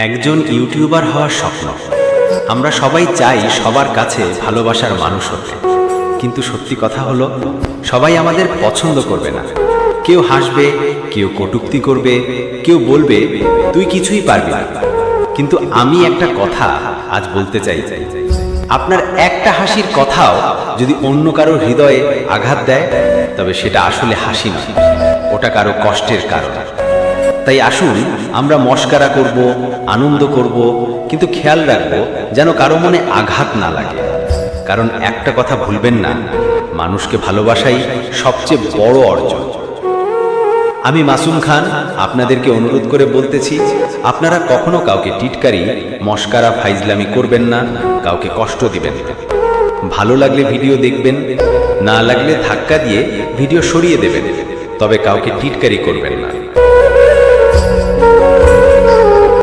একজন ইউটিউবার হওয়ার স্বপ্ন। আমরা সবাই চাই সবার কাছে ভালোবাসার মানুষ হতে, কিন্তু সত্যি কথা হলো সবাই আমাদের পছন্দ করবে না। কেউ হাসবে, কেউ কটূক্তি করবে, কেউ বলবে তুই কিছুই পারবি না। কিন্তু আমি একটা কথা আজ বলতে চাই, আপনার একটা হাসির কথাও যদি অন্য কারোর হৃদয়ে আঘাত দেয়, তবে সেটা আসলে হাসি নয়, ওটা কারো কষ্টের কারণ। তাই আসুন আমরা মস্করা করব, আনন্দ করব, কিন্তু খেয়াল রাখব যেন কারো মনে আঘাত না লাগে। কারণ একটা কথা ভুলবেন না, মানুষকে ভালোবাসাই সবচেয়ে বড় অর্জন। আমি মাসুম খান আপনাদেরকে অনুরোধ করে বলতেছি, আপনারা কখনো কাউকে টিটকারি, মস্করা, ফাইজলামি করবেন না, কাউকে কষ্ট দিবেন না। ভালো লাগলে ভিডিও দেখবেন, না লাগলে ধাক্কা দিয়ে ভিডিও সরিয়ে দেবেন, তবে কাউকে টিটকারি করবেন না।